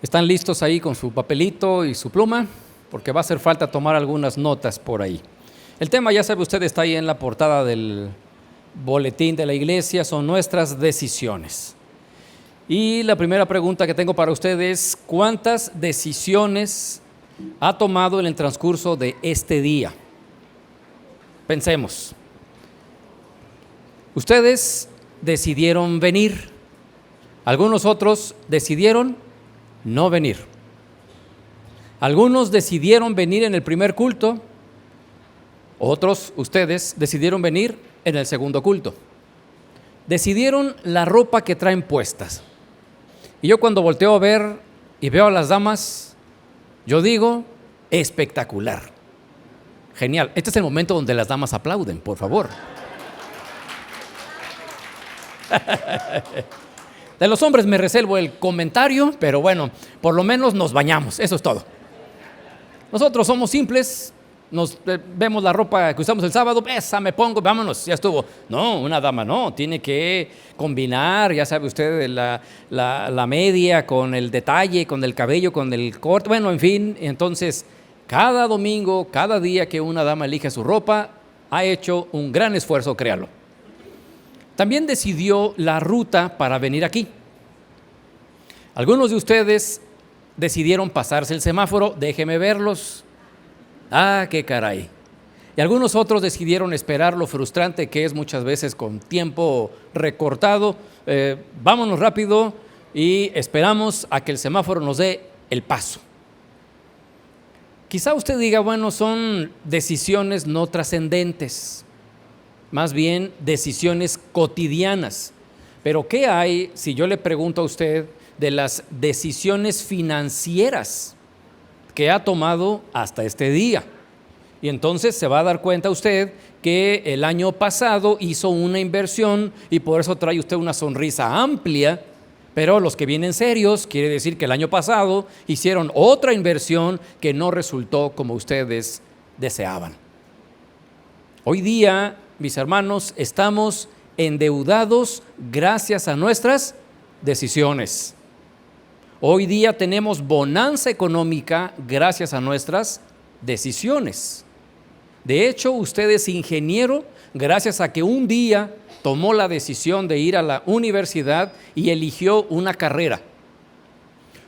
¿Están listos ahí con su papelito y su pluma? Porque va a hacer falta tomar algunas notas por ahí. El tema, ya sabe usted, está ahí en la portada del boletín de la iglesia, son nuestras decisiones. Y la primera pregunta que tengo para usted es: ¿cuántas decisiones ha tomado en el transcurso de este día? Pensemos. Ustedes decidieron venir, algunos otros decidieron no venir. Algunos decidieron venir en el primer culto, otros, ustedes, decidieron venir en el segundo culto. Decidieron la ropa que traen puestas. Y yo cuando volteo a ver y veo a las damas, yo digo, espectacular, genial. Este es el momento donde las damas aplauden, por favor. De los hombres me reservo el comentario, pero bueno, por lo menos nos bañamos, eso es todo. Nosotros somos simples, nos vemos la ropa que usamos el sábado, esa me pongo, vámonos, ya estuvo. No, una dama no, tiene que combinar, ya sabe usted, la media con el detalle, con el cabello, con el corte, bueno, en fin. Entonces, cada domingo, cada día que una dama elige su ropa, ha hecho un gran esfuerzo, créalo. También decidió la ruta para venir aquí. Algunos de ustedes decidieron pasarse el semáforo, déjeme verlos. Ah, qué caray. Y algunos otros decidieron esperar lo frustrante que es muchas veces con tiempo recortado. Vámonos rápido y esperamos a que el semáforo nos dé el paso. Quizá usted diga, bueno, son decisiones no trascendentes, más bien decisiones cotidianas. Pero ¿qué hay si yo le pregunto a usted de las decisiones financieras que ha tomado hasta este día? Y entonces se va a dar cuenta usted que el año pasado hizo una inversión y por eso trae usted una sonrisa amplia, pero los que vienen serios, quiere decir que el año pasado hicieron otra inversión que no resultó como ustedes deseaban. Hoy día, mis hermanos, estamos endeudados gracias a nuestras decisiones. Hoy día tenemos bonanza económica gracias a nuestras decisiones. De hecho, usted es ingeniero gracias a que un día tomó la decisión de ir a la universidad y eligió una carrera.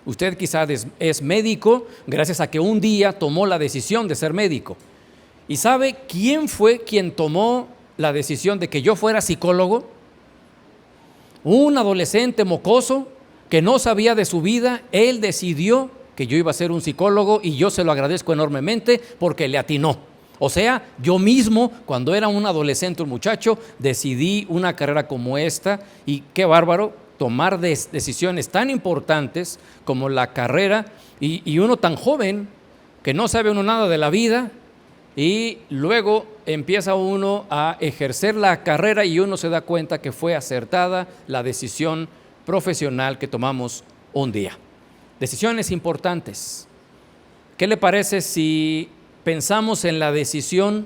Usted quizás es médico gracias a que un día tomó la decisión de ser médico. ¿Y sabe quién fue quien tomó la decisión de que yo fuera psicólogo? Un adolescente mocoso que no sabía de su vida, él decidió que yo iba a ser un psicólogo y yo se lo agradezco enormemente porque le atinó. O sea, yo mismo, cuando era un adolescente, un muchacho, decidí una carrera como esta y qué bárbaro tomar decisiones tan importantes como la carrera y uno tan joven que no sabe uno nada de la vida. Y luego empieza uno a ejercer la carrera y uno se da cuenta que fue acertada la decisión profesional que tomamos un día. Decisiones importantes. ¿Qué le parece si pensamos en la decisión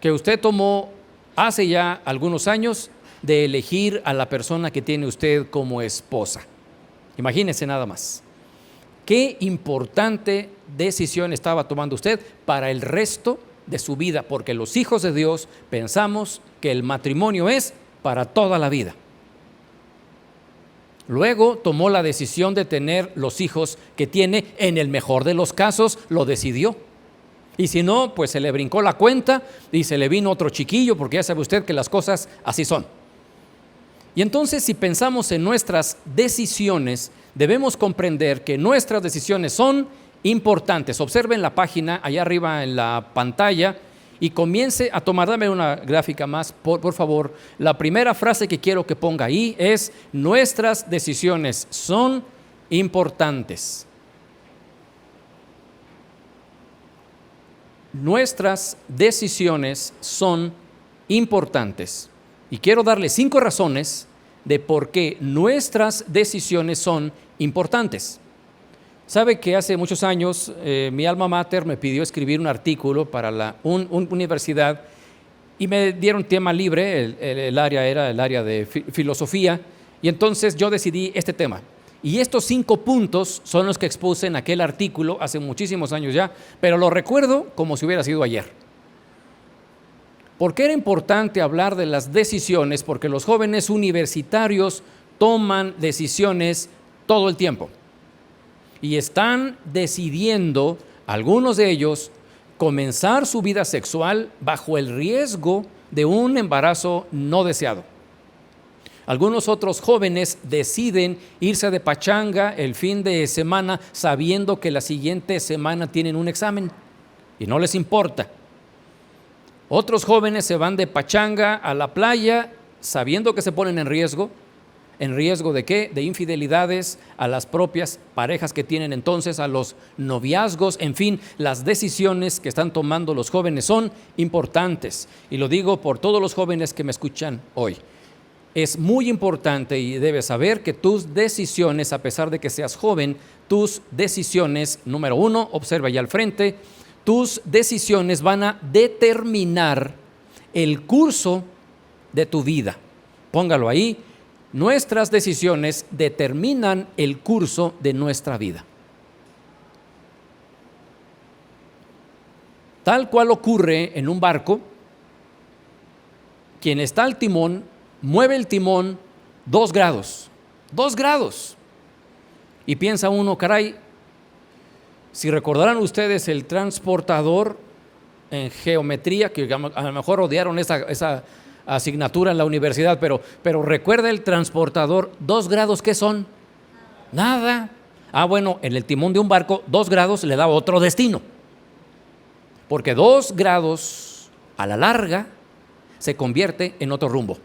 que usted tomó hace ya algunos años de elegir a la persona que tiene usted como esposa? Imagínese nada más. Qué importante decisión estaba tomando usted para el resto de su vida, porque los hijos de Dios pensamos que el matrimonio es para toda la vida. Luego tomó la decisión de tener los hijos que tiene, en el mejor de los casos lo decidió. Y si no, pues se le brincó la cuenta y se le vino otro chiquillo, porque ya sabe usted que las cosas así son. Y entonces, si pensamos en nuestras decisiones, debemos comprender que nuestras decisiones son importantes. Observen la página allá arriba en la pantalla y comience a tomar, dame una gráfica más, por favor. La primera frase que quiero que ponga ahí es: nuestras decisiones son importantes. Nuestras decisiones son importantes. Y quiero darle 5 razones de por qué nuestras decisiones son importantes. Sabe que hace muchos años mi alma mater me pidió escribir un artículo para una universidad y me dieron tema libre, el área era el área de filosofía, y entonces yo decidí este tema. Y estos 5 puntos son los que expuse en aquel artículo hace muchísimos años ya, pero lo recuerdo como si hubiera sido ayer. ¿Por qué era importante hablar de las decisiones? Porque los jóvenes universitarios toman decisiones todo el tiempo y están decidiendo, algunos de ellos, comenzar su vida sexual bajo el riesgo de un embarazo no deseado. Algunos otros jóvenes deciden irse de pachanga el fin de semana sabiendo que la siguiente semana tienen un examen y no les importa. Otros jóvenes se van de pachanga a la playa sabiendo que se ponen en riesgo. ¿En riesgo de qué? De infidelidades a las propias parejas que tienen entonces, a los noviazgos, en fin, las decisiones que están tomando los jóvenes son importantes. Y lo digo por todos los jóvenes que me escuchan hoy. Es muy importante y debes saber que tus decisiones, a pesar de que seas joven, tus decisiones, número 1, observa allá al frente, tus decisiones van a determinar el curso de tu vida. Póngalo ahí. Nuestras decisiones determinan el curso de nuestra vida. Tal cual ocurre en un barco, quien está al timón mueve el timón 2 grados. 2 grados. Y piensa uno, caray, si recordarán ustedes el transportador en geometría, que a lo mejor odiaron esa asignatura en la universidad, pero recuerda el transportador, 2 grados, ¿qué son? Nada. Bueno, en el timón de un barco, 2 grados le da otro destino. Porque 2 grados a la larga se convierte en otro rumbo.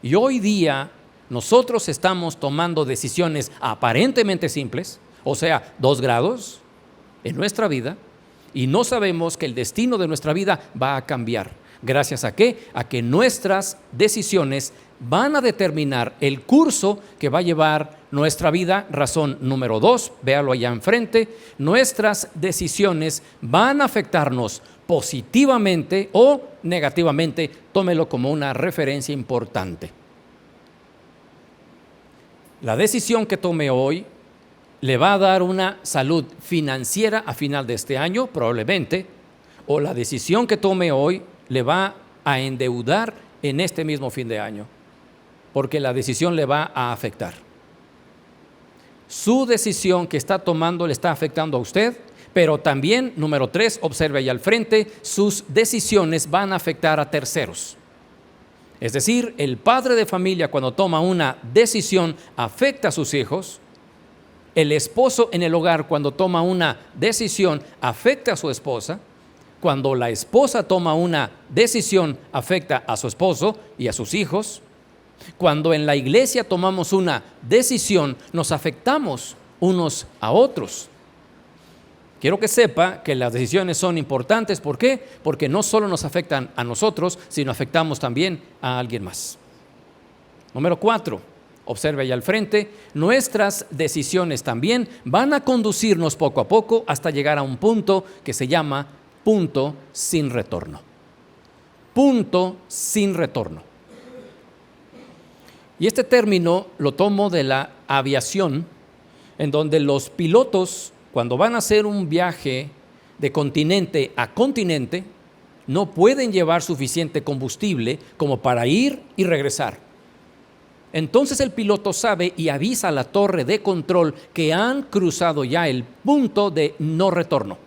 Y hoy día nosotros estamos tomando decisiones aparentemente simples, o sea, 2 grados en nuestra vida, y no sabemos que el destino de nuestra vida va a cambiar. ¿Gracias a qué? A que nuestras decisiones van a determinar el curso que va a llevar nuestra vida. Razón número 2, véalo allá enfrente, nuestras decisiones van a afectarnos positivamente o negativamente. Tómelo como una referencia importante. La decisión que tome hoy le va a dar una salud financiera a final de este año, probablemente, o la decisión que tome hoy le va a endeudar en este mismo fin de año, porque la decisión le va a afectar. Su decisión que está tomando le está afectando a usted, pero también, número 3, observe ahí al frente, sus decisiones van a afectar a terceros. Es decir, el padre de familia cuando toma una decisión afecta a sus hijos. El esposo en el hogar cuando toma una decisión afecta a su esposa. Cuando la esposa toma una decisión afecta a su esposo y a sus hijos. Cuando en la iglesia tomamos una decisión nos afectamos unos a otros. Quiero que sepa que las decisiones son importantes. ¿Por qué? Porque no solo nos afectan a nosotros, sino afectamos también a alguien más. Número 4. Observe ahí al frente, nuestras decisiones también van a conducirnos poco a poco hasta llegar a un punto que se llama punto sin retorno. Punto sin retorno. Y este término lo tomo de la aviación, en donde los pilotos, cuando van a hacer un viaje de continente a continente, no pueden llevar suficiente combustible como para ir y regresar. Entonces el piloto sabe y avisa a la torre de control que han cruzado ya el punto de no retorno.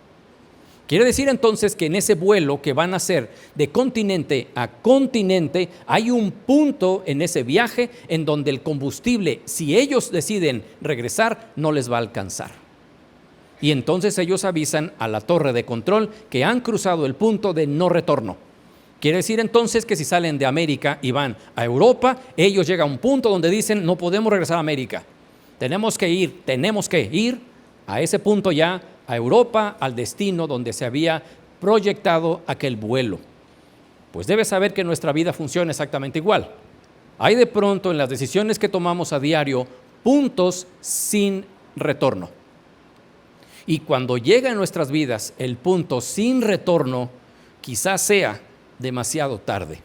Quiere decir entonces que en ese vuelo que van a hacer de continente a continente, hay un punto en ese viaje en donde el combustible, si ellos deciden regresar, no les va a alcanzar. Y entonces ellos avisan a la torre de control que han cruzado el punto de no retorno. Quiere decir entonces que si salen de América y van a Europa, ellos llegan a un punto donde dicen no podemos regresar a América. Tenemos que ir a ese punto ya, a Europa, al destino donde se había proyectado aquel vuelo. Pues debes saber que nuestra vida funciona exactamente igual. Hay de pronto en las decisiones que tomamos a diario puntos sin retorno. Y cuando llega en nuestras vidas el punto sin retorno, quizás sea demasiado tarde.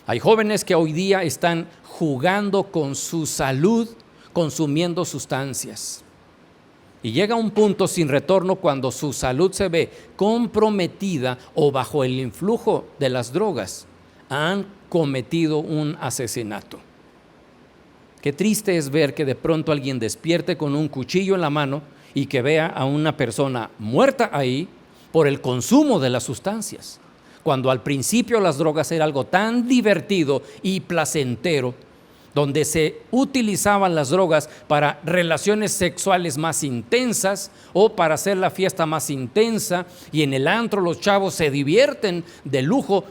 Hay jóvenes que hoy día están jugando con su salud consumiendo sustancias. Y llega un punto sin retorno cuando su salud se ve comprometida o bajo el influjo de las drogas. Han cometido un asesinato. Qué triste es ver que de pronto alguien despierte con un cuchillo en la mano y que vea a una persona muerta ahí por el consumo de las sustancias. Cuando al principio las drogas era algo tan divertido y placentero, donde se utilizaban las drogas para relaciones sexuales más intensas o para hacer la fiesta más intensa, y en el antro los chavos se divierten de lujo,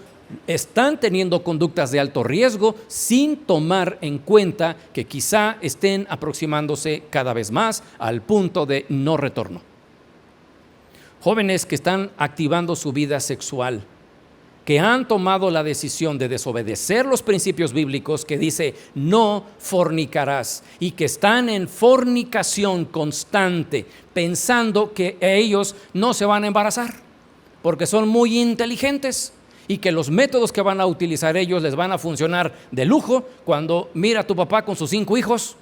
están teniendo conductas de alto riesgo sin tomar en cuenta que quizá estén aproximándose cada vez más al punto de no retorno. Jóvenes que están activando su vida sexual, que han tomado la decisión de desobedecer los principios bíblicos que dice no fornicarás, y que están en fornicación constante pensando que ellos no se van a embarazar porque son muy inteligentes y que los métodos que van a utilizar ellos les van a funcionar de lujo. Cuando mira a tu papá con sus 5 hijos,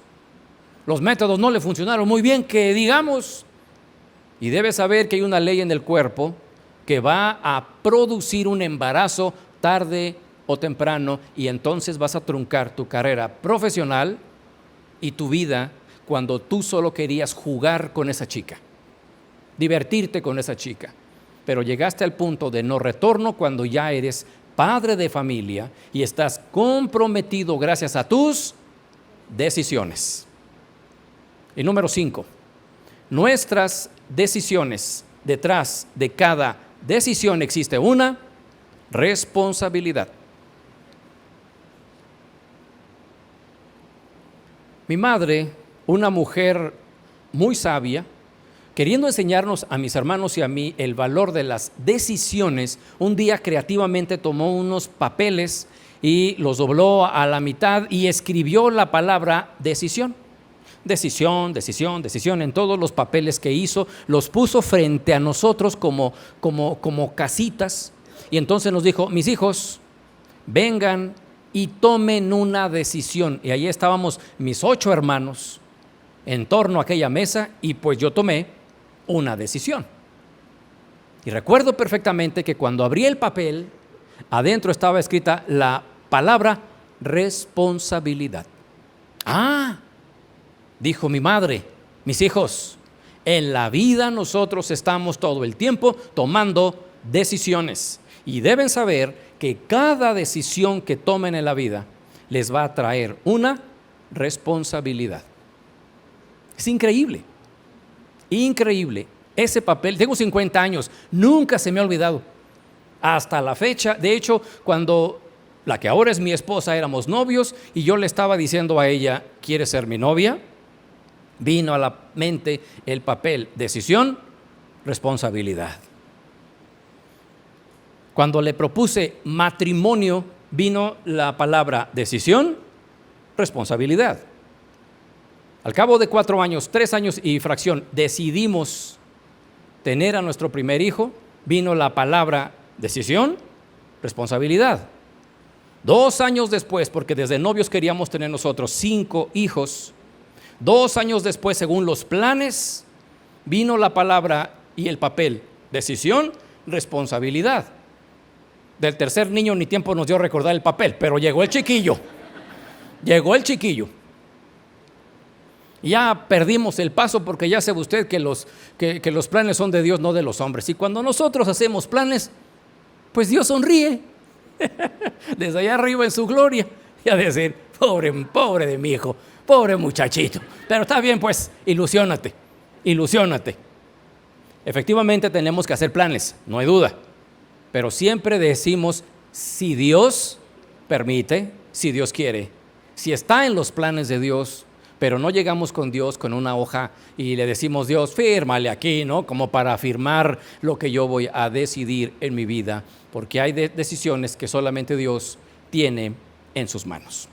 los métodos no le funcionaron muy bien, que digamos. Y debes saber que hay una ley en el cuerpo que va a producir un embarazo tarde o temprano, y entonces vas a truncar tu carrera profesional y tu vida cuando tú solo querías jugar con esa chica, divertirte con esa chica. Pero llegaste al punto de no retorno cuando ya eres padre de familia y estás comprometido gracias a tus decisiones. Y número 5, nuestras decisiones. Detrás de cada decisión existe una responsabilidad. Mi madre, una mujer muy sabia, queriendo enseñarnos a mis hermanos y a mí el valor de las decisiones, un día creativamente tomó unos papeles y los dobló a la mitad y escribió la palabra decisión. Decisión, decisión, decisión en todos los papeles que hizo, los puso frente a nosotros como casitas, y entonces nos dijo: mis hijos, vengan y tomen una decisión. Y ahí estábamos mis 8 hermanos en torno a aquella mesa, y pues yo tomé una decisión. Y recuerdo perfectamente que cuando abrí el papel, adentro estaba escrita la palabra responsabilidad. Dijo mi madre: mis hijos, en la vida nosotros estamos todo el tiempo tomando decisiones, y deben saber que cada decisión que tomen en la vida les va a traer una responsabilidad. Es increíble, increíble. Ese papel, tengo 50 años, nunca se me ha olvidado hasta la fecha. De hecho, cuando la que ahora es mi esposa éramos novios y yo le estaba diciendo a ella: ¿quieres ser mi novia?, vino a la mente el papel decisión, responsabilidad. Cuando le propuse matrimonio, vino la palabra decisión, responsabilidad. Al cabo de 4 años, 3 años y fracción, decidimos tener a nuestro primer hijo, vino la palabra decisión, responsabilidad. 2 años después, porque desde novios queríamos tener nosotros 5 hijos, 2 años después, según los planes, vino la palabra y el papel decisión, responsabilidad. Del tercer niño ni tiempo nos dio recordar el papel, pero llegó el chiquillo. Ya perdimos el paso, porque ya sabe usted que los planes son de Dios, no de los hombres. Y cuando nosotros hacemos planes, pues Dios sonríe desde allá arriba en su gloria, y a decir: pobre de mi hijo, pobre muchachito. Pero está bien, pues, ilusiónate. Efectivamente tenemos que hacer planes, no hay duda, pero siempre decimos: si Dios permite, si Dios quiere, si está en los planes de Dios. Pero no llegamos con Dios con una hoja y le decimos: Dios, fírmale aquí, ¿no?, como para afirmar lo que yo voy a decidir en mi vida, porque hay decisiones que solamente Dios tiene en sus manos.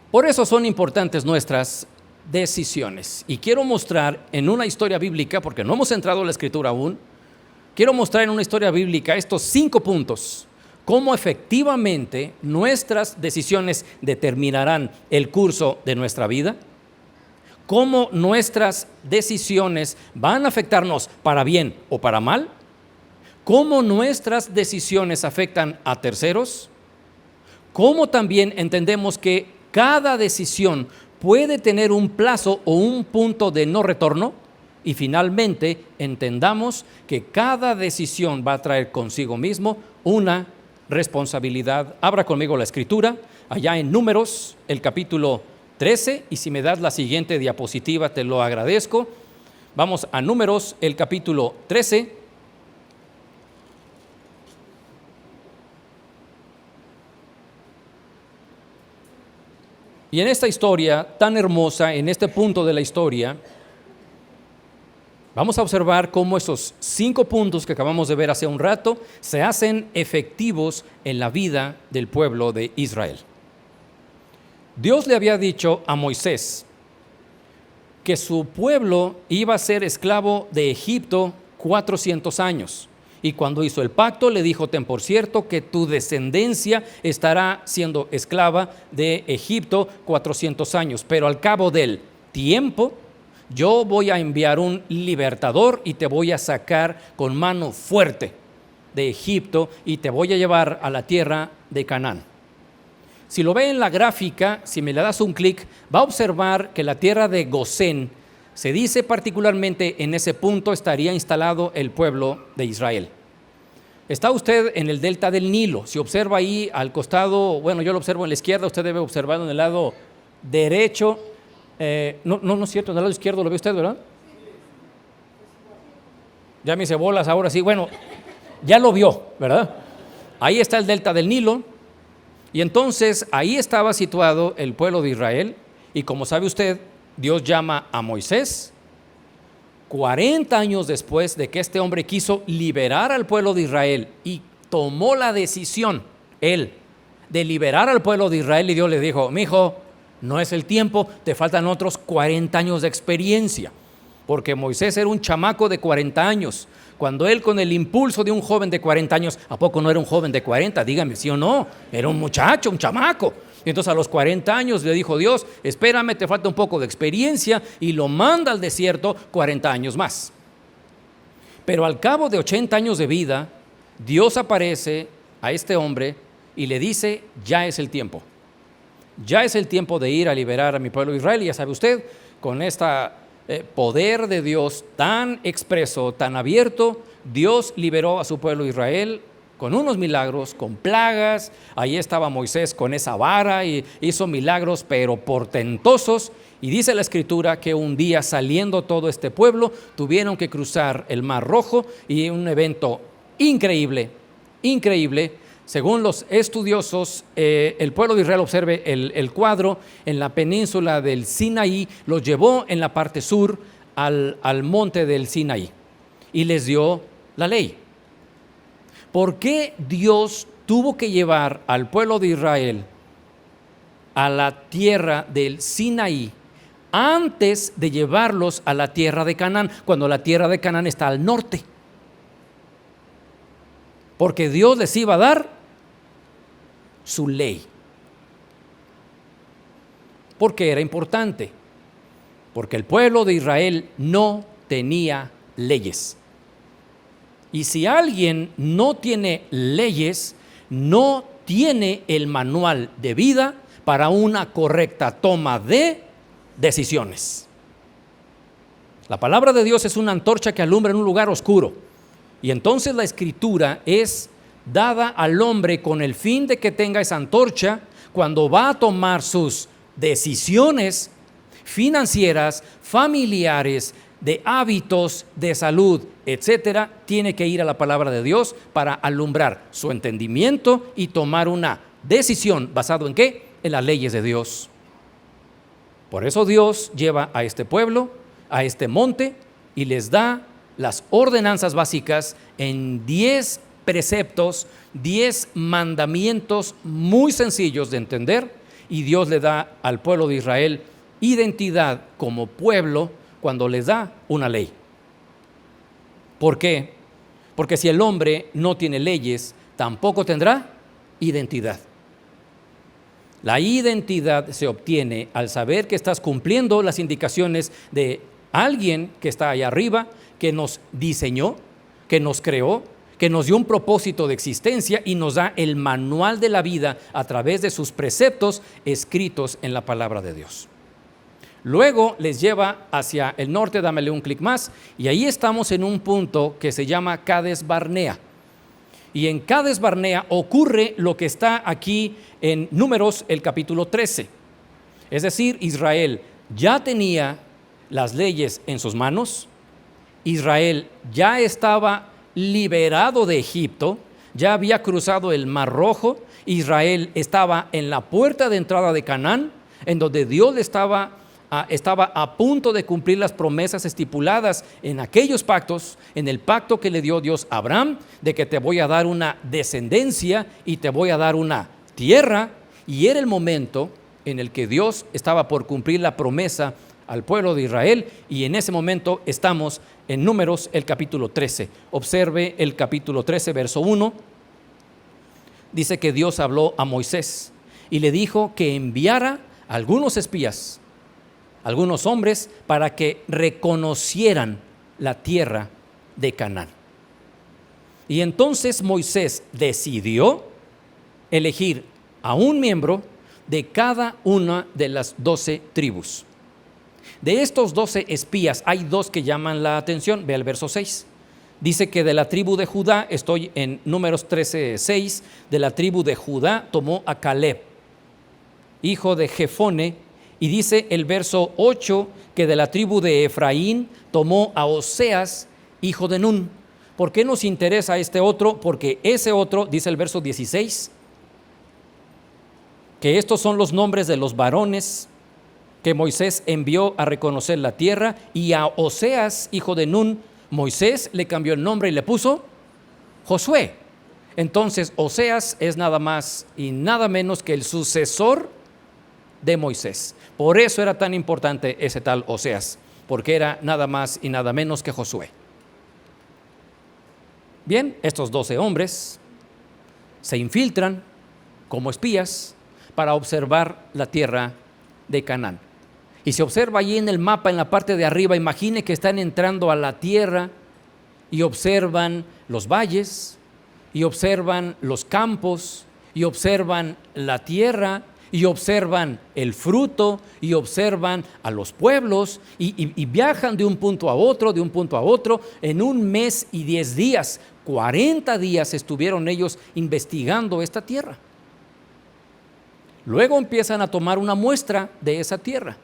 Por eso son importantes nuestras decisiones. Y quiero mostrar en una historia bíblica, porque no hemos entrado a la Escritura aún, quiero mostrar en una historia bíblica estos 5 puntos cómo efectivamente nuestras decisiones determinarán el curso de nuestra vida, cómo nuestras decisiones van a afectarnos para bien o para mal, cómo nuestras decisiones afectan a terceros, cómo también entendemos que cada decisión puede tener un plazo o un punto de no retorno, y finalmente entendamos que cada decisión va a traer consigo mismo una responsabilidad. Abra conmigo la escritura, allá en Números, el capítulo 13, y si me das la siguiente diapositiva te lo agradezco. Vamos a Números, el capítulo 13. Y en esta historia tan hermosa, en este punto de la historia, vamos a observar cómo esos 5 puntos que acabamos de ver hace un rato se hacen efectivos en la vida del pueblo de Israel. Dios le había dicho a Moisés que su pueblo iba a ser esclavo de Egipto 400 años. Y cuando hizo el pacto le dijo: ten por cierto que tu descendencia estará siendo esclava de Egipto 400 años. Pero al cabo del tiempo yo voy a enviar un libertador y te voy a sacar con mano fuerte de Egipto y te voy a llevar a la tierra de Canaán. Si lo ve en la gráfica, si me le das un clic, va a observar que la tierra de Gosén, se dice particularmente en ese punto estaría instalado el pueblo de Israel. Está usted en el delta del Nilo. Si observa ahí al costado, bueno, yo lo observo en la izquierda, usted debe observarlo en el lado derecho. No es cierto, en el lado izquierdo lo ve usted, ¿verdad? Ya me hice bolas, ahora sí. Bueno, ya lo vio, ¿verdad? Ahí está el delta del Nilo. Y entonces ahí estaba situado el pueblo de Israel. Y como sabe usted, Dios llama a Moisés 40 años después de que este hombre quiso liberar al pueblo de Israel y tomó la decisión, él, de liberar al pueblo de Israel, y Dios le dijo: mijo, no es el tiempo, te faltan otros 40 años de experiencia, porque Moisés era un chamaco de 40 años, cuando él, con el impulso de un joven de 40 años, ¿a poco no era un joven de 40? Dígame sí o no, era un muchacho, un chamaco. Y entonces a los 40 años le dijo Dios: espérame, te falta un poco de experiencia, y lo manda al desierto 40 años más. Pero al cabo de 80 años de vida, Dios aparece a este hombre y le dice: ya es el tiempo. Ya es el tiempo de ir a liberar a mi pueblo Israel. Y ya sabe usted, con este poder de Dios tan expreso, tan abierto, Dios liberó a su pueblo Israel con unos milagros, con plagas. Ahí estaba Moisés con esa vara y hizo milagros pero portentosos. Y dice la escritura que un día, saliendo todo este pueblo, tuvieron que cruzar el Mar Rojo, y un evento increíble, increíble. Según los estudiosos, el pueblo de Israel, observe el cuadro, en la península del Sinaí, los llevó en la parte sur al monte del Sinaí y les dio la ley. ¿Por qué Dios tuvo que llevar al pueblo de Israel a la tierra del Sinaí antes de llevarlos a la tierra de Canaán, cuando la tierra de Canaán está al norte? Porque Dios les iba a dar su ley. ¿Por qué era importante? Porque el pueblo de Israel no tenía leyes. Y si alguien no tiene leyes, no tiene el manual de vida para una correcta toma de decisiones. La palabra de Dios es una antorcha que alumbra en un lugar oscuro. Y entonces la escritura es dada al hombre con el fin de que tenga esa antorcha cuando va a tomar sus decisiones financieras, familiares, de hábitos, de salud, etcétera. Tiene que ir a la palabra de Dios para alumbrar su entendimiento y tomar una decisión basado en ¿qué? En las leyes de Dios. Por eso Dios lleva a este pueblo a este monte y les da las ordenanzas básicas en 10 preceptos, 10 mandamientos muy sencillos de entender, y Dios le da al pueblo de Israel identidad como pueblo cuando les da una ley. ¿Por qué? Porque si el hombre no tiene leyes, tampoco tendrá identidad. La identidad se obtiene al saber que estás cumpliendo las indicaciones de alguien que está allá arriba, que nos diseñó, que nos creó, que nos dio un propósito de existencia y nos da el manual de la vida a través de sus preceptos escritos en la palabra de Dios. Luego les lleva hacia el norte, dámele un clic más, y ahí estamos en un punto que se llama Cades Barnea. Y en Cades Barnea ocurre lo que está aquí en Números, el capítulo 13. Es decir, Israel ya tenía las leyes en sus manos, Israel ya estaba liberado de Egipto, ya había cruzado el Mar Rojo, Israel estaba en la puerta de entrada de Canaán, en donde Dios estaba a punto de cumplir las promesas estipuladas en aquellos pactos, en el pacto que le dio Dios a Abraham, de que te voy a dar una descendencia y te voy a dar una tierra, y era el momento en el que Dios estaba por cumplir la promesa al pueblo de Israel, y en ese momento estamos en Números, el capítulo 13. Observe el capítulo 13, verso 1. Dice que Dios habló a Moisés y le dijo que enviara algunos espías, algunos hombres, para que reconocieran la tierra de Canaán. Y entonces Moisés decidió elegir a un miembro de cada una de las 12 tribus. De estos 12 espías hay dos que llaman la atención. Ve el verso 6. Dice que de la tribu de Judá, estoy en Números 13:6, de la tribu de Judá tomó a Caleb, hijo de Jefone, y dice el verso 8 que de la tribu de Efraín tomó a Oseas, hijo de Nun. ¿Por qué nos interesa este otro? Porque ese otro, dice el verso 16, que estos son los nombres de los varones que Moisés envió a reconocer la tierra, y a Oseas, hijo de Nun, Moisés le cambió el nombre y le puso Josué. Entonces Oseas es nada más y nada menos que el sucesor de Moisés. Por eso era tan importante ese tal Oseas, porque era nada más y nada menos que Josué. Bien, estos 12 hombres se infiltran como espías para observar la tierra de Canaán. Y se observa allí en el mapa, en la parte de arriba, imagine que están entrando a la tierra y observan los valles, y observan los campos, y observan la tierra, y observan el fruto, y observan a los pueblos, y viajan de un punto a otro, en un mes y 10 días, 40 días estuvieron ellos investigando esta tierra. Luego empiezan a tomar una muestra de esa tierra,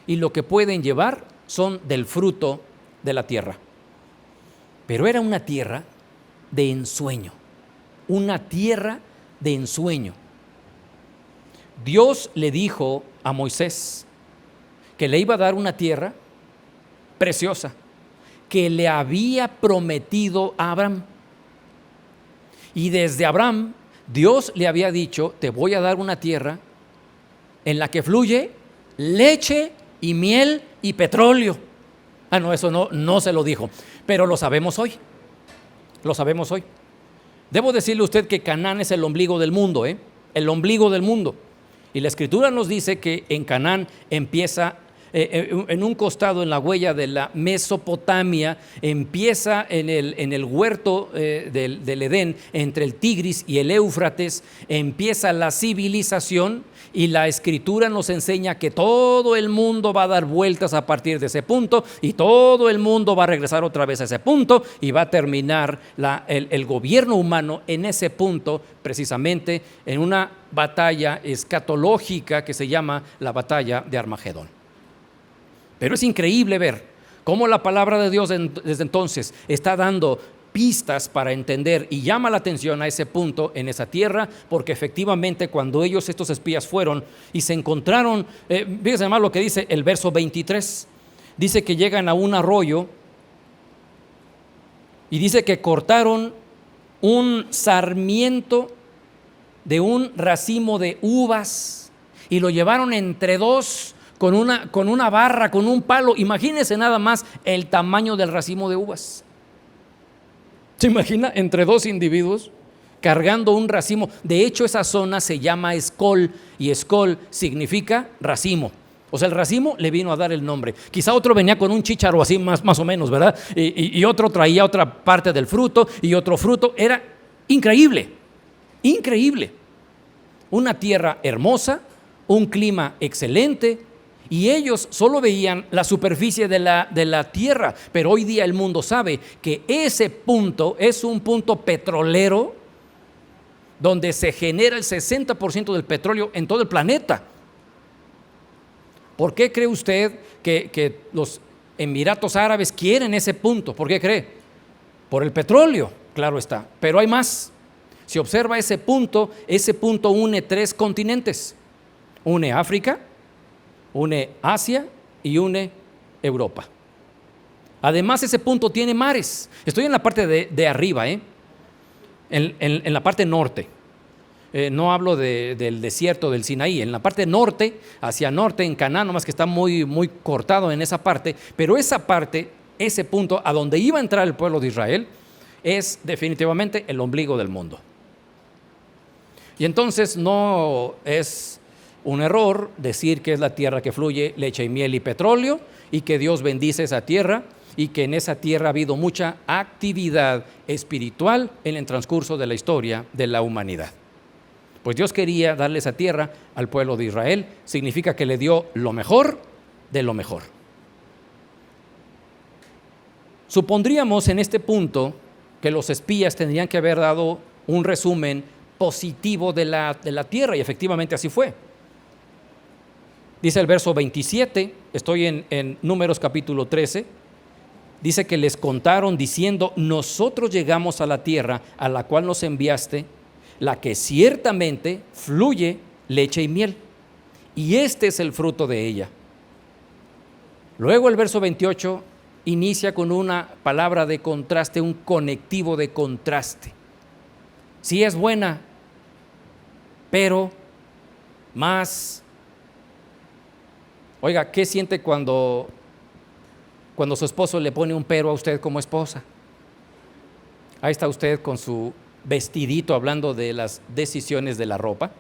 y lo que pueden llevar son del fruto de la tierra. Pero era una tierra de ensueño, una tierra de ensueño. Dios le dijo a Moisés que le iba a dar una tierra preciosa que le había prometido a Abraham. Y desde Abraham, Dios le había dicho: te voy a dar una tierra en la que fluye leche y miel y petróleo. No, eso no se lo dijo, pero lo sabemos hoy. Lo sabemos hoy. Debo decirle a usted que Canaán es el ombligo del mundo, el ombligo del mundo. Y la Escritura nos dice que en Canaán empieza en un costado, en la huella de la Mesopotamia, empieza en el huerto del Edén, entre el Tigris y el Éufrates, empieza la civilización, y la Escritura nos enseña que todo el mundo va a dar vueltas a partir de ese punto, y todo el mundo va a regresar otra vez a ese punto, y va a terminar el gobierno humano en ese punto, precisamente en una batalla escatológica que se llama la batalla de Armagedón. Pero es increíble ver cómo la palabra de Dios desde entonces está dando pistas para entender, y llama la atención a ese punto en esa tierra, porque efectivamente cuando estos espías fueron y se encontraron, fíjense además lo que dice el verso 23, dice que llegan a un arroyo y dice que cortaron un sarmiento de un racimo de uvas y lo llevaron entre dos, con una barra, con un palo. Imagínense nada más el tamaño del racimo de uvas. ¿Se imagina? Entre dos individuos cargando un racimo. De hecho, esa zona se llama Escol, y Escol significa racimo. O sea, el racimo le vino a dar el nombre. Quizá otro venía con un chícharo así más o menos, ¿verdad? Y otro traía otra parte del fruto y otro fruto. Era increíble, increíble. Una tierra hermosa, un clima excelente, y ellos solo veían la superficie de la tierra. Pero hoy día el mundo sabe que ese punto es un punto petrolero donde se genera el 60% del petróleo en todo el planeta. ¿Por qué cree usted que los Emiratos Árabes quieren ese punto? ¿Por qué cree? Por el petróleo, claro está, pero hay más. Si observa ese punto une 3 continentes. Une África, une Asia y une Europa. Además, ese punto tiene mares. Estoy en la parte de arriba, en la parte norte. No hablo del desierto del Sinaí, en la parte norte, hacia norte, en Canaán, nomás que está muy cortado en esa parte, pero esa parte, ese punto a donde iba a entrar el pueblo de Israel, es definitivamente el ombligo del mundo. Y entonces no es un error decir que es la tierra que fluye leche y miel y petróleo, y que Dios bendice esa tierra, y que en esa tierra ha habido mucha actividad espiritual en el transcurso de la historia de la humanidad. Pues Dios quería darle esa tierra al pueblo de Israel. Significa que le dio lo mejor de lo mejor. Supondríamos en este punto que los espías tendrían que haber dado un resumen positivo de la tierra, y efectivamente así fue. Dice el verso 27, estoy en Números capítulo 13, dice que les contaron diciendo: nosotros llegamos a la tierra a la cual nos enviaste, la que ciertamente fluye leche y miel, y este es el fruto de ella. Luego el verso 28 inicia con una palabra de contraste, un conectivo de contraste. Sí es buena, pero más. Oiga, ¿qué siente cuando su esposo le pone un pero a usted como esposa? Ahí está usted con su vestidito hablando de las decisiones de la ropa,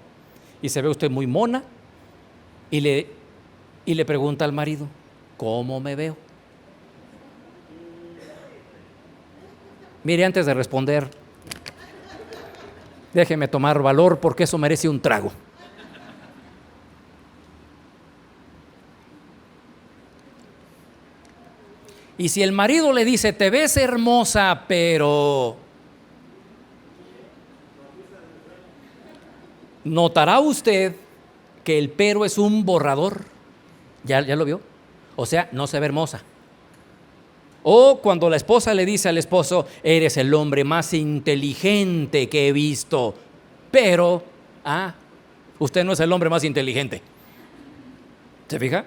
y se ve usted muy mona, y le pregunta al marido: ¿cómo me veo? Mire, antes de responder, déjeme tomar valor, porque eso merece un trago. Y si el marido le dice: te ves hermosa, pero... notará usted que el pero es un borrador. ¿Ya lo vio? O sea, no se ve hermosa. O cuando la esposa le dice al esposo: eres el hombre más inteligente que he visto, pero, usted no es el hombre más inteligente. ¿Se fija?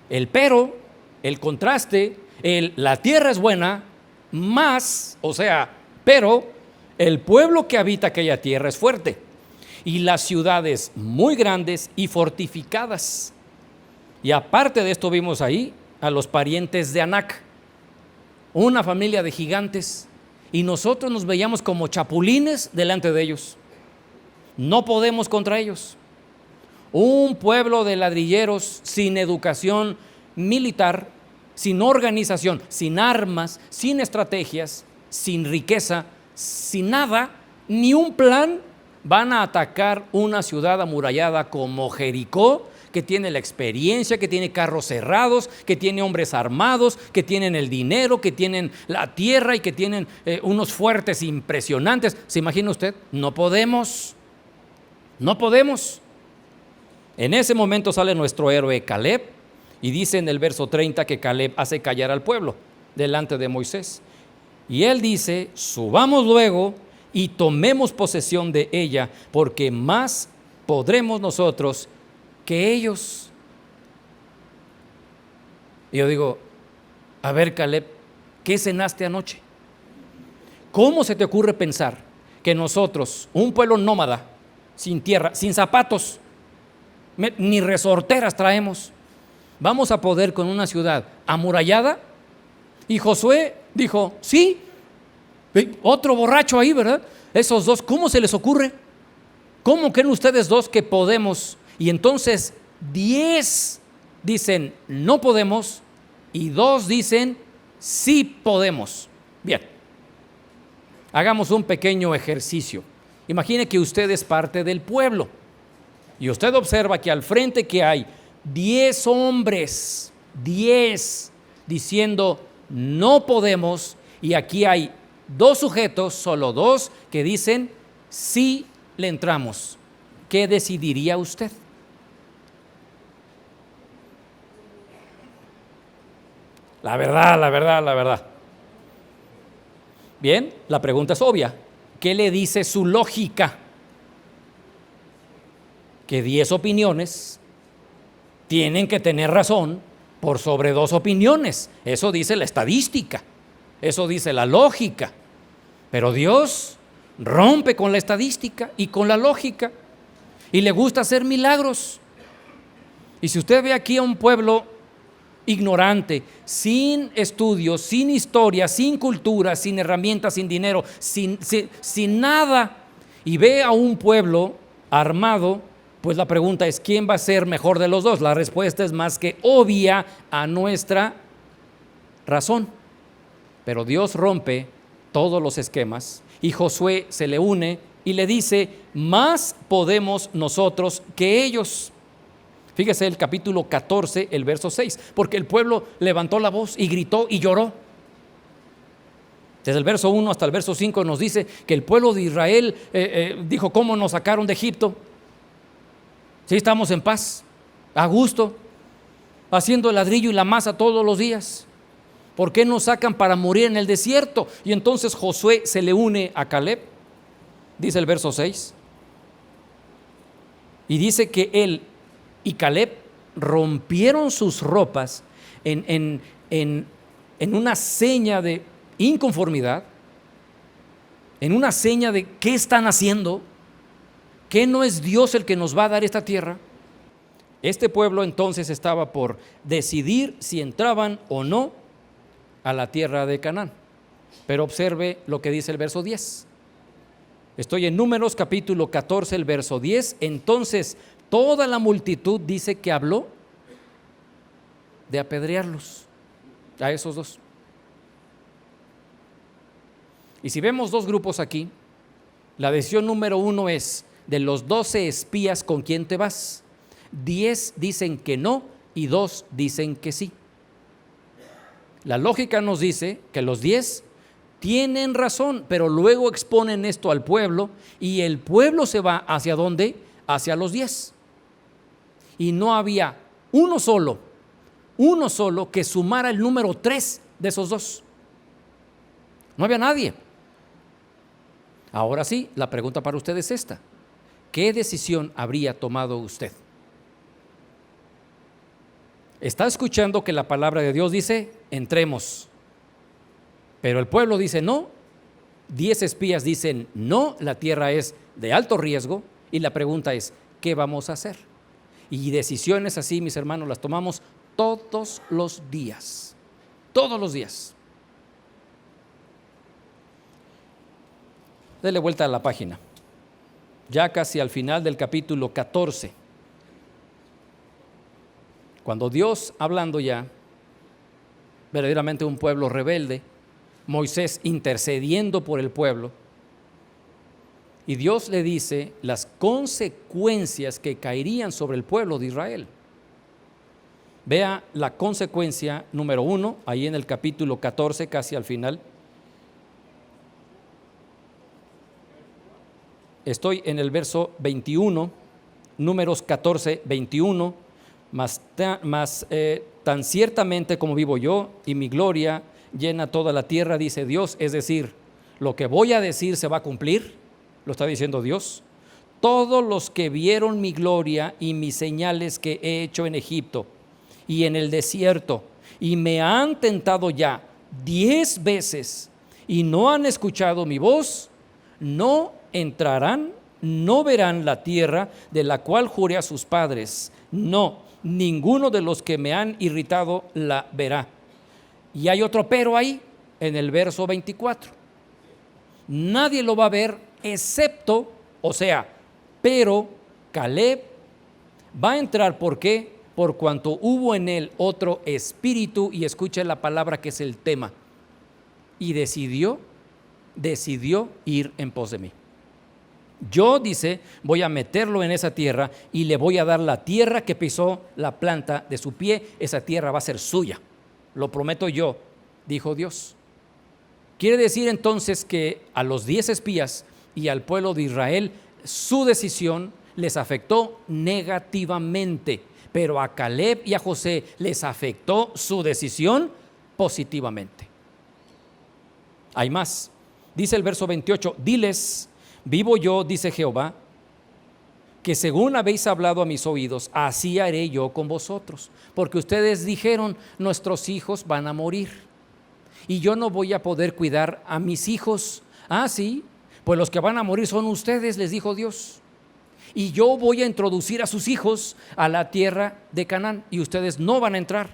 El pero, el contraste, la tierra es buena, más, o sea, pero el pueblo que habita aquella tierra es fuerte, y las ciudades muy grandes y fortificadas. Y aparte de esto, vimos ahí a los parientes de Anac, una familia de gigantes, y nosotros nos veíamos como chapulines delante de ellos. No podemos contra ellos. Un pueblo de ladrilleros, sin educación militar, sin organización, sin armas, sin estrategias, sin riqueza, sin nada, ni un plan, van a atacar una ciudad amurallada como Jericó, que tiene la experiencia, que tiene carros cerrados, que tiene hombres armados, que tienen el dinero, que tienen la tierra y que tienen unos fuertes impresionantes. ¿Se imagina usted? No podemos. En ese momento sale nuestro héroe Caleb, y dice en el verso 30 que Caleb hace callar al pueblo delante de Moisés. Y él dice: subamos luego y tomemos posesión de ella, porque más podremos nosotros que ellos. Y yo digo: a ver, Caleb, ¿qué cenaste anoche? ¿Cómo se te ocurre pensar que nosotros, un pueblo nómada, sin tierra, sin zapatos, ni resorteras traemos, vamos a poder con una ciudad amurallada? Y Josué dijo: sí, otro borracho ahí, ¿verdad? Esos dos, ¿cómo se les ocurre? ¿Cómo creen ustedes dos que podemos? Y entonces 10 dicen no podemos y 2 dicen sí podemos. Bien, hagamos un pequeño ejercicio. Imagine que usted es parte del pueblo y usted observa que al frente que hay 10 hombres, 10 diciendo no podemos, y aquí hay 2 sujetos, solo 2 que dicen sí le entramos. ¿Qué decidiría usted? La verdad. Bien, la pregunta es obvia. ¿Qué le dice su lógica? Que 10 opiniones tienen que tener razón por sobre 2 opiniones. Eso dice la estadística, eso dice la lógica. Pero Dios rompe con la estadística y con la lógica y le gusta hacer milagros. Y si usted ve aquí a un pueblo ignorante, sin estudios, sin historia, sin cultura, sin herramientas, sin dinero, sin nada, y ve a un pueblo armado, pues la pregunta es, ¿quién va a ser mejor de los dos? La respuesta es más que obvia a nuestra razón. Pero Dios rompe todos los esquemas y Josué se le une y le dice, más podemos nosotros que ellos. Fíjese el capítulo 14, el verso 6, porque el pueblo levantó la voz y gritó y lloró. Desde el verso 1 hasta el verso 5 nos dice que el pueblo de Israel dijo, ¿cómo nos sacaron de Egipto? Sí, estamos en paz, a gusto, haciendo el ladrillo y la masa todos los días. ¿Por qué nos sacan para morir en el desierto? Y entonces Josué se le une a Caleb, dice el verso 6, y dice que él y Caleb rompieron sus ropas en una seña de inconformidad, en una seña de ¿qué están haciendo? ¿Qué no es Dios el que nos va a dar esta tierra? Este pueblo entonces estaba por decidir si entraban o no a la tierra de Canaán. Pero observe lo que dice el verso 10. Estoy en Números capítulo 14, el verso 10. Entonces toda la multitud dice que habló de apedrearlos a esos dos. Y si vemos 2 grupos aquí, la decisión número 1 es de los 12 espías, ¿con quién te vas? 10 dicen que no y 2 dicen que sí. La lógica nos dice que los 10 tienen razón, pero luego exponen esto al pueblo y el pueblo se va ¿hacia dónde? Hacia los 10. Y no había uno solo que sumara el número 3 de esos 2. No había nadie. Ahora sí, la pregunta para usted es esta: ¿qué decisión habría tomado usted? Está escuchando que la palabra de Dios dice, entremos. Pero el pueblo dice no, 10 espías dicen no, la tierra es de alto riesgo y la pregunta es, ¿qué vamos a hacer? Y decisiones así, mis hermanos, las tomamos todos los días, todos los días. Dele vuelta a la página, ya casi al final del capítulo 14, cuando Dios, hablando ya verdaderamente un pueblo rebelde, Moisés intercediendo por el pueblo, y Dios le dice las consecuencias que caerían sobre el pueblo de Israel. Vea la consecuencia número 1, ahí en el capítulo 14, casi al final. Estoy en el verso 21, Números 14, 21, tan ciertamente como vivo yo y mi gloria llena toda la tierra, dice Dios, es decir, lo que voy a decir se va a cumplir, lo está diciendo Dios. Todos los que vieron mi gloria y mis señales que he hecho en Egipto y en el desierto, y me han tentado ya 10 veces y no han escuchado mi voz, no entrarán, no verán la tierra de la cual juré a sus padres. No, ninguno de los que me han irritado la verá. Y hay otro pero ahí, en el verso 24. Nadie lo va a ver excepto, o sea, pero Caleb va a entrar. ¿Por qué? Por cuanto hubo en él otro espíritu, y escuche la palabra que es el tema, y decidió ir en pos de mí. Yo, dice, voy a meterlo en esa tierra y le voy a dar la tierra que pisó la planta de su pie. Esa tierra va a ser suya, lo prometo yo, dijo Dios. Quiere decir entonces que a los 10 espías y al pueblo de Israel su decisión les afectó negativamente, pero a Caleb y a José les afectó su decisión positivamente. Hay más. Dice el verso 28, diles, vivo yo, dice Jehová, que según habéis hablado a mis oídos, así haré yo con vosotros. Porque ustedes dijeron, nuestros hijos van a morir y yo no voy a poder cuidar a mis hijos. Ah, sí, pues los que van a morir son ustedes, les dijo Dios. Y yo voy a introducir a sus hijos a la tierra de Canaán y ustedes no van a entrar.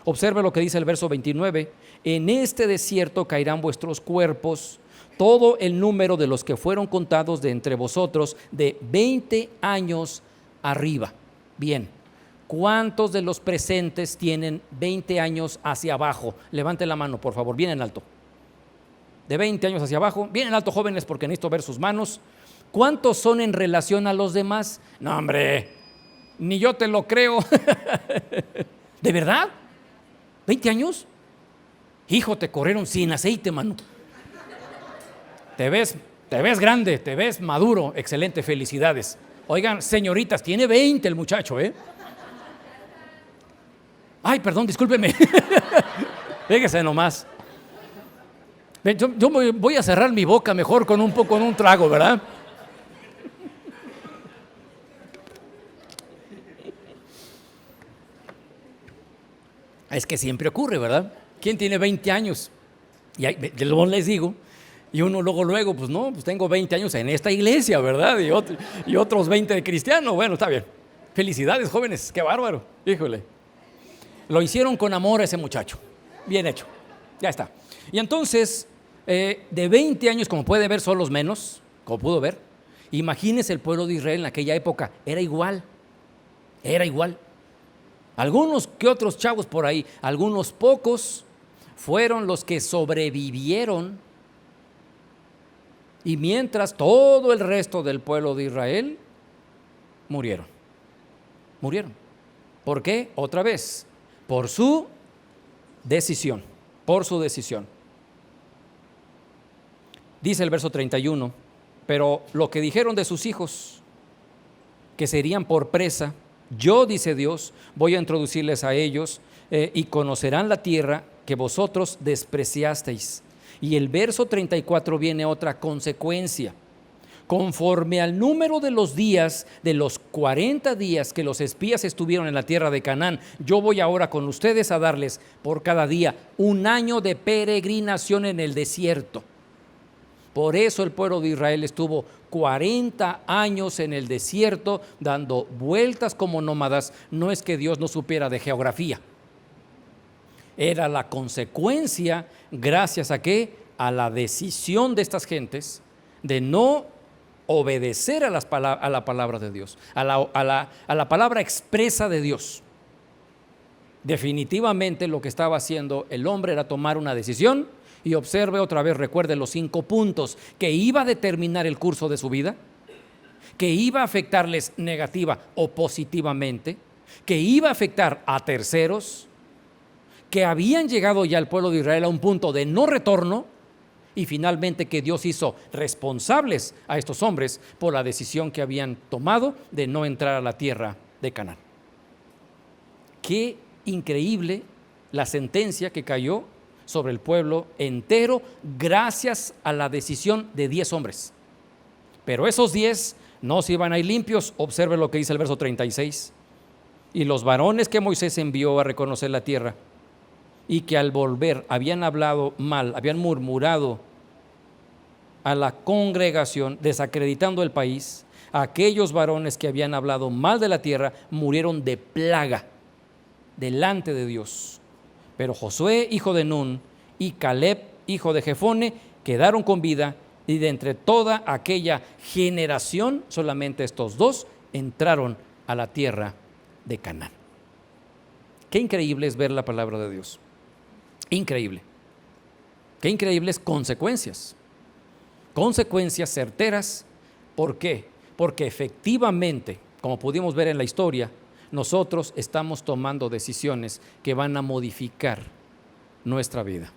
Observe lo que dice el verso 29. En este desierto caerán vuestros cuerpos, todo el número de los que fueron contados de entre vosotros, de 20 años arriba. Bien, ¿cuántos de los presentes tienen 20 años hacia abajo? Levante la mano, por favor, bien en alto. De 20 años hacia abajo, bien en alto, jóvenes, porque necesito ver sus manos. ¿Cuántos son en relación a los demás? No, hombre, ni yo te lo creo. ¿De verdad? ¿20 años? Hijo, te corrieron sin aceite, mano. Te ves grande, te ves maduro. Excelente, felicidades. Oigan, señoritas, tiene 20 el muchacho, ¿eh? Ay, perdón, discúlpeme. Fíjese nomás. Yo voy a cerrar mi boca mejor con un trago, ¿verdad? Es que siempre ocurre, ¿verdad? ¿Quién tiene 20 años? Y luego les digo, y uno luego, pues no, pues tengo 20 años en esta iglesia, ¿verdad? Y otros 20 de cristiano. Bueno, está bien. Felicidades, jóvenes, qué bárbaro. Híjole. Lo hicieron con amor a ese muchacho. Bien hecho. Ya está. Y entonces, de 20 años, como puede ver, son los menos, como pudo ver. Imagínese el pueblo de Israel en aquella época. Era igual. Algunos que otros chavos por ahí, algunos pocos, fueron los que sobrevivieron. Y mientras todo el resto del pueblo de Israel murieron. ¿Por qué? Otra vez, por su decisión. Dice el verso 31, pero lo que dijeron de sus hijos, que serían por presa, yo, dice Dios, voy a introducirles a ellos y conocerán la tierra que vosotros despreciasteis. Y el verso 34 viene otra consecuencia. Conforme al número de los días, de los 40 días que los espías estuvieron en la tierra de Canaán, yo voy ahora con ustedes a darles por cada día 1 año de peregrinación en el desierto. Por eso el pueblo de Israel estuvo 40 años en el desierto dando vueltas como nómadas. No es que Dios no supiera de geografía. Era la consecuencia, gracias a qué, a la decisión de estas gentes de no obedecer a la palabra de Dios, a la palabra expresa de Dios. Definitivamente lo que estaba haciendo el hombre era tomar una decisión. Y observe otra vez, recuerde los 5 puntos que iba a determinar el curso de su vida, que iba a afectarles negativa o positivamente, que iba a afectar a terceros, que habían llegado ya al pueblo de Israel a un punto de no retorno, y finalmente que Dios hizo responsables a estos hombres por la decisión que habían tomado de no entrar a la tierra de Canaán. Qué increíble la sentencia que cayó sobre el pueblo entero gracias a la decisión de 10 hombres. Pero esos 10 no se iban a ir limpios. Observe lo que dice el verso 36. Y los varones que Moisés envió a reconocer la tierra y que al volver habían hablado mal, habían murmurado a la congregación, desacreditando el país, aquellos varones que habían hablado mal de la tierra murieron de plaga delante de Dios. Pero Josué, hijo de Nun, y Caleb, hijo de Jefone, quedaron con vida y de entre toda aquella generación solamente estos dos entraron a la tierra de Canaán. Qué increíble es ver la palabra de Dios. Increíble. Qué increíbles consecuencias. Consecuencias certeras. ¿Por qué? Porque efectivamente, como pudimos ver en la historia, nosotros estamos tomando decisiones que van a modificar nuestra vida.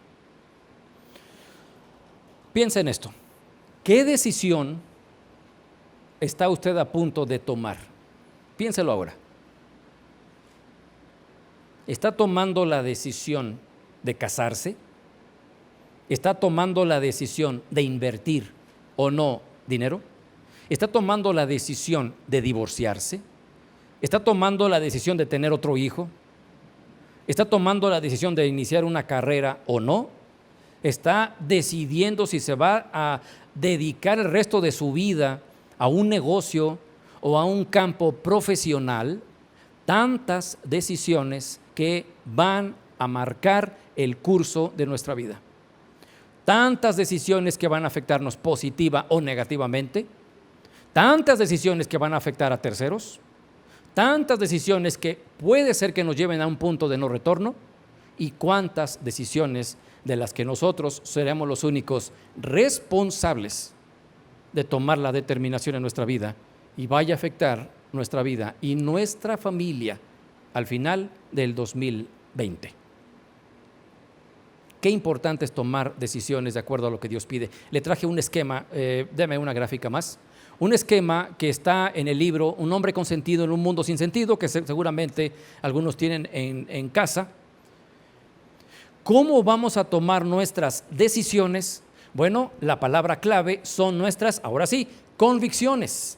Piensa en esto. ¿Qué decisión está usted a punto de tomar? Piénselo ahora. ¿Está tomando la decisión de casarse? ¿Está tomando la decisión de invertir o no dinero? ¿Está tomando la decisión de divorciarse? ¿Está tomando la decisión de tener otro hijo? ¿Está tomando la decisión de iniciar una carrera o no? ¿Está decidiendo si se va a dedicar el resto de su vida a un negocio o a un campo profesional? Tantas decisiones que van a marcar el curso de nuestra vida. Tantas decisiones que van a afectarnos positiva o negativamente. Tantas decisiones que van a afectar a terceros. Tantas decisiones que puede ser que nos lleven a un punto de no retorno. Y cuántas decisiones de las que nosotros seremos los únicos responsables de tomar la determinación en nuestra vida y vaya a afectar nuestra vida y nuestra familia al final del 2020. Qué importante es tomar decisiones de acuerdo a lo que Dios pide. Le traje un esquema, deme una gráfica más. Un esquema que está en el libro Un hombre consentido en un mundo sin sentido, que seguramente algunos tienen en casa. ¿Cómo vamos a tomar nuestras decisiones? Bueno, la palabra clave son nuestras, ahora sí, convicciones.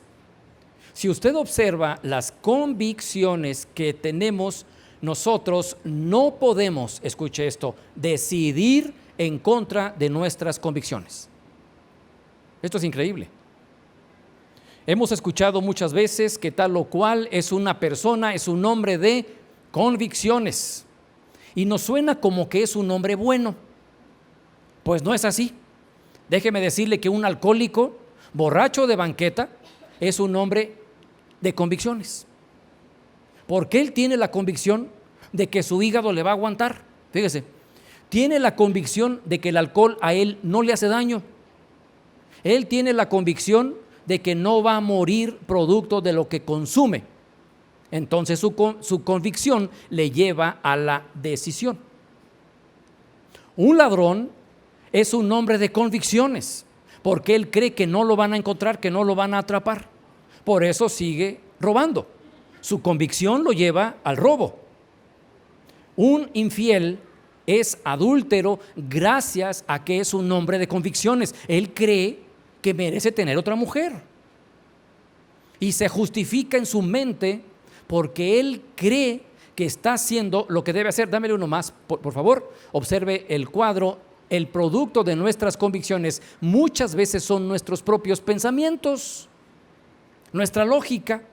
Si usted observa las convicciones que tenemos, nosotros no podemos, escuche esto, decidir en contra de nuestras convicciones. Esto es increíble. Hemos escuchado muchas veces que tal o cual es una persona, es un hombre de convicciones. Y nos suena como que es un hombre bueno. Pues no es así. Déjeme decirle que un alcohólico, borracho de banqueta, es un hombre de convicciones. Porque él tiene la convicción de que su hígado le va a aguantar. Fíjese, tiene la convicción de que el alcohol a él no le hace daño. Él tiene la convicción de que no va a morir producto de lo que consume. Entonces su convicción le lleva a la decisión. Un ladrón es un hombre de convicciones, porque él cree que no lo van a encontrar, que no lo van a atrapar. Por eso sigue robando. Su convicción lo lleva al robo. Un infiel es adúltero gracias a que es un hombre de convicciones. Él cree que merece tener otra mujer. Y se justifica en su mente porque él cree que está haciendo lo que debe hacer. Dámele uno más, por favor. Observe el cuadro. El producto de nuestras convicciones muchas veces son nuestros propios pensamientos, nuestra lógica.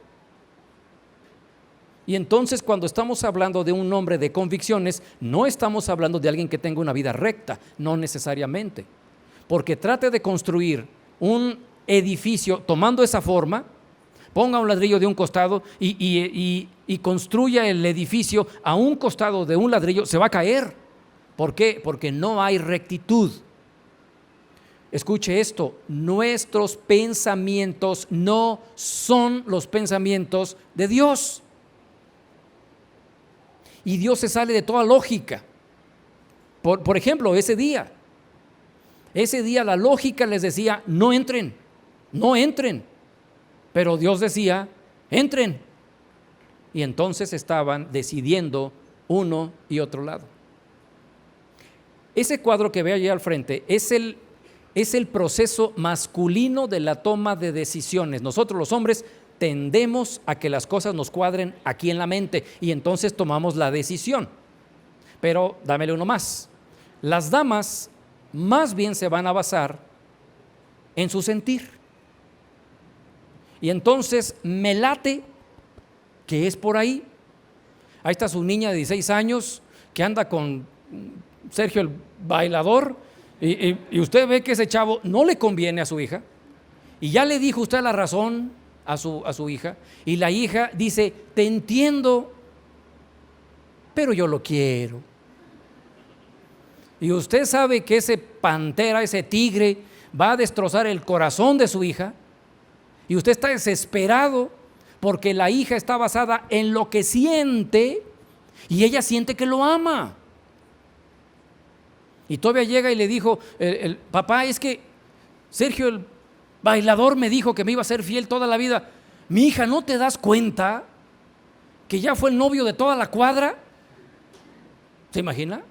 Y entonces cuando estamos hablando de un hombre de convicciones, no estamos hablando de alguien que tenga una vida recta, no necesariamente. Porque trate de construir un edificio tomando esa forma, ponga un ladrillo de un costado y construya el edificio a un costado de un ladrillo, se va a caer. ¿Por qué? Porque no hay rectitud. Escuche esto, nuestros pensamientos no son los pensamientos de Dios. Y Dios se sale de toda lógica. Por ejemplo, ese día la lógica les decía, no entren. Pero Dios decía, entren. Y entonces estaban decidiendo uno y otro lado. Ese cuadro que ve allí al frente es el proceso masculino de la toma de decisiones. Nosotros los hombres tendemos a que las cosas nos cuadren aquí en la mente y entonces tomamos la decisión. Pero dámele uno más. Las damas más bien se van a basar en su sentir. Y entonces me late que es por ahí. Ahí está su niña de 16 años que anda con Sergio el bailador Y usted ve que ese chavo no le conviene a su hija, y ya le dijo usted la razón a su hija, y la hija dice: te entiendo, pero yo lo quiero. Y usted sabe que ese pantera, ese tigre, va a destrozar el corazón de su hija, y usted está desesperado porque la hija está basada en lo que siente, y ella siente que lo ama. Y todavía llega y le dijo: el papá, es que Sergio el bailador me dijo que me iba a ser fiel toda la vida. Mi hija, ¿no te das cuenta que ya fue el novio de toda la cuadra? ¿Se imagina?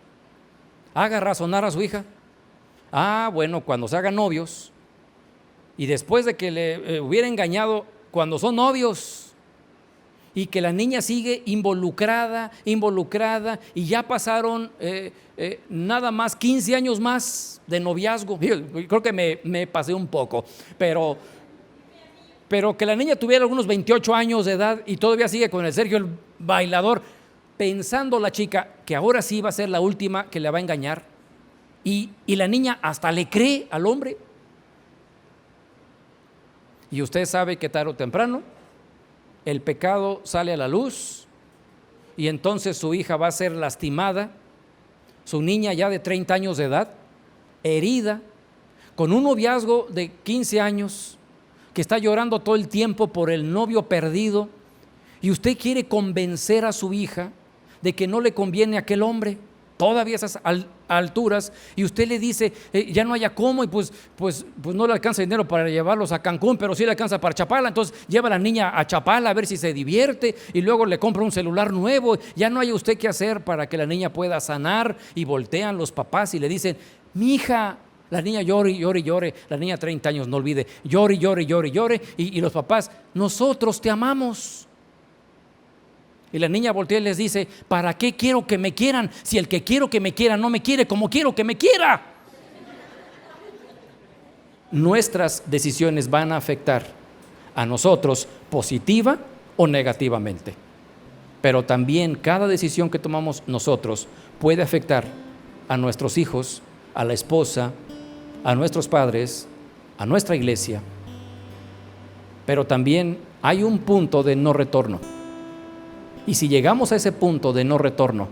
Haga razonar a su hija. Bueno, cuando se hagan novios, y después de que le hubiera engañado cuando son novios, y que la niña sigue involucrada, y ya pasaron nada más 15 años más de noviazgo. Creo que me pasé un poco, pero que la niña tuviera algunos 28 años de edad y todavía sigue con el Sergio el bailador, pensando la chica que ahora sí va a ser la última que le va a engañar, y la niña hasta le cree al hombre. Y usted sabe que tarde o temprano el pecado sale a la luz, y entonces su hija va a ser lastimada, su niña ya de 30 años de edad, herida, con un noviazgo de 15 años, que está llorando todo el tiempo por el novio perdido, y usted quiere convencer a su hija de que no le conviene a aquel hombre, todavía a esas alturas, y usted le dice: ya no haya cómo, y pues no le alcanza dinero para llevarlos a Cancún, pero sí le alcanza para Chapala, entonces lleva a la niña a Chapala a ver si se divierte, y luego le compra un celular nuevo. Ya no hay usted qué hacer para que la niña pueda sanar, y voltean los papás y le dicen: mi hija. La niña llore, la niña 30 años, no olvide, llore, y los papás: nosotros te amamos. Y la niña voltea y les dice: ¿para qué quiero que me quieran si el que quiero que me quiera no me quiere como quiero que me quiera? Nuestras decisiones van a afectar a nosotros positiva o negativamente, pero también cada decisión que tomamos nosotros puede afectar a nuestros hijos, a la esposa, a nuestros padres, a nuestra iglesia. Pero también hay un punto de no retorno. Y si llegamos a ese punto de no retorno,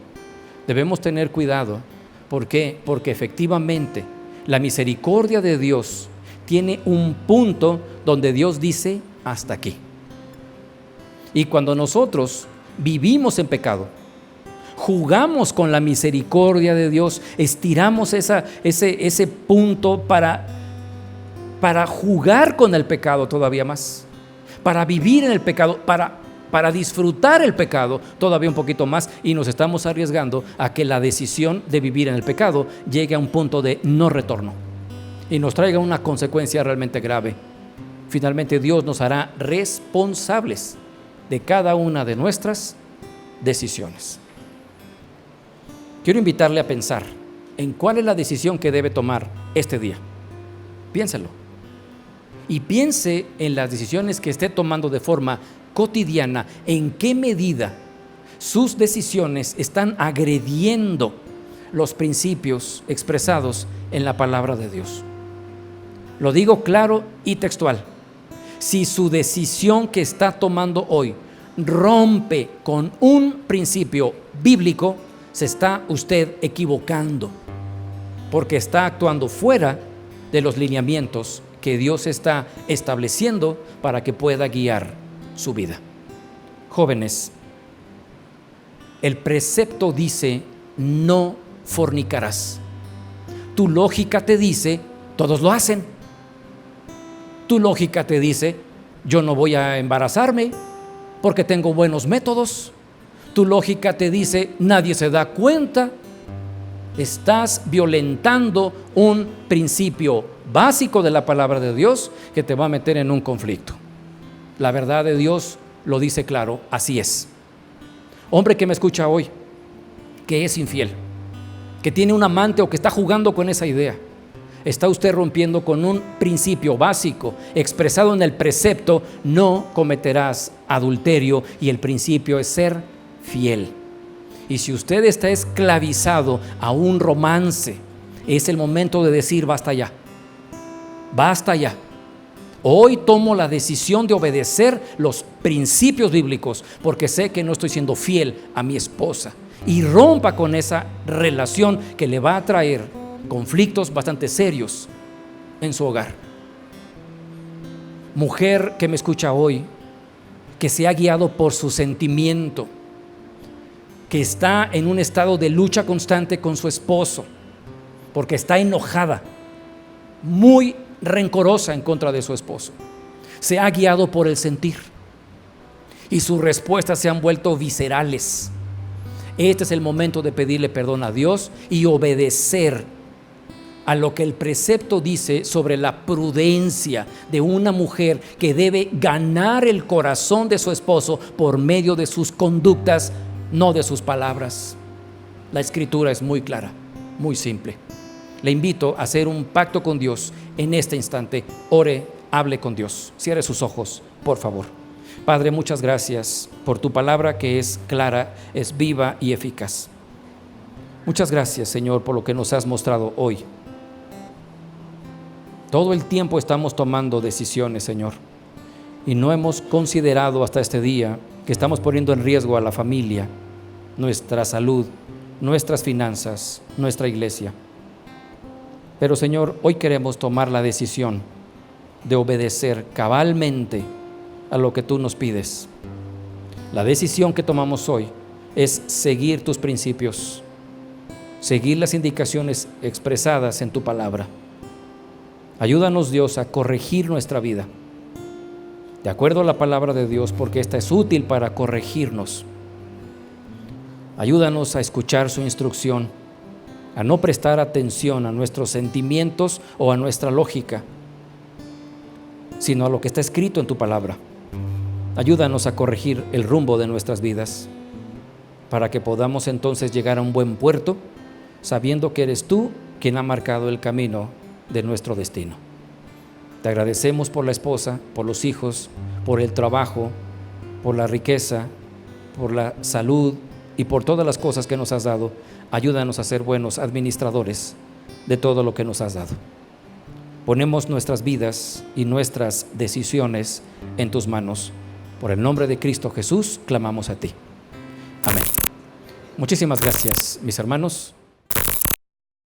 debemos tener cuidado. ¿Por qué? Porque efectivamente la misericordia de Dios tiene un punto donde Dios dice: hasta aquí. Y cuando nosotros vivimos en pecado, jugamos con la misericordia de Dios, estiramos ese punto para jugar con el pecado todavía más, para vivir en el pecado, para disfrutar el pecado todavía un poquito más, y nos estamos arriesgando a que la decisión de vivir en el pecado llegue a un punto de no retorno y nos traiga una consecuencia realmente grave. Finalmente Dios nos hará responsables de cada una de nuestras decisiones. Quiero invitarle a pensar en cuál es la decisión que debe tomar este día. Piénselo. Y piense en las decisiones que esté tomando de forma cotidiana, en qué medida sus decisiones están agrediendo los principios expresados en la palabra de Dios. Lo digo claro y textual: si su decisión que está tomando hoy rompe con un principio bíblico, se está usted equivocando, porque está actuando fuera de los lineamientos que Dios está estableciendo para que pueda guiar su vida. Jóvenes, el precepto dice: no fornicarás. Tu lógica te dice: todos lo hacen. Tu lógica te dice: yo no voy a embarazarme porque tengo buenos métodos. Tu lógica te dice: nadie se da cuenta. Estás violentando un principio básico de la palabra de Dios que te va a meter en un conflicto. La verdad de Dios lo dice claro: así es. Hombre que me escucha hoy, que es infiel, que tiene un amante o que está jugando con esa idea, está usted rompiendo con un principio básico expresado en el precepto: no cometerás adulterio, y el principio es ser fiel. Y si usted está esclavizado a un romance, Es el momento de decir basta ya, basta ya. Hoy tomo la decisión de obedecer los principios bíblicos porque sé que no estoy siendo fiel a mi esposa, y rompa con esa relación que le va a traer conflictos bastante serios en su hogar. Mujer que me escucha hoy, que se ha guiado por su sentimiento, que está en un estado de lucha constante con su esposo, porque está enojada, muy rencorosa en contra de su esposo. Se ha guiado por el sentir y sus respuestas se han vuelto viscerales. Este es el momento de pedirle perdón a Dios y obedecer a lo que el precepto dice sobre la prudencia de una mujer que debe ganar el corazón de su esposo por medio de sus conductas, no de sus palabras. La escritura es muy clara, muy simple. Le invito a hacer un pacto con Dios en este instante. Ore, hable con Dios. Cierre sus ojos, por favor. Padre, muchas gracias por tu palabra que es clara, es viva y eficaz. Muchas gracias, Señor, por lo que nos has mostrado hoy. Todo el tiempo estamos tomando decisiones, Señor, y no hemos considerado hasta este día que estamos poniendo en riesgo a la familia, nuestra salud, nuestras finanzas, nuestra iglesia. Pero, Señor, hoy queremos tomar la decisión de obedecer cabalmente a lo que tú nos pides. La decisión que tomamos hoy es seguir tus principios, seguir las indicaciones expresadas en tu palabra. Ayúdanos, Dios, a corregir nuestra vida de acuerdo a la palabra de Dios, porque esta es útil para corregirnos. Ayúdanos a escuchar su instrucción, a no prestar atención a nuestros sentimientos o a nuestra lógica, sino a lo que está escrito en tu palabra. Ayúdanos a corregir el rumbo de nuestras vidas para que podamos entonces llegar a un buen puerto, sabiendo que eres tú quien ha marcado el camino de nuestro destino. Te agradecemos por la esposa, por los hijos, por el trabajo, por la riqueza, por la salud y por todas las cosas que nos has dado. Ayúdanos a ser buenos administradores de todo lo que nos has dado. Ponemos nuestras vidas y nuestras decisiones en tus manos. Por el nombre de Cristo Jesús, clamamos a ti. Amén. Muchísimas gracias, mis hermanos.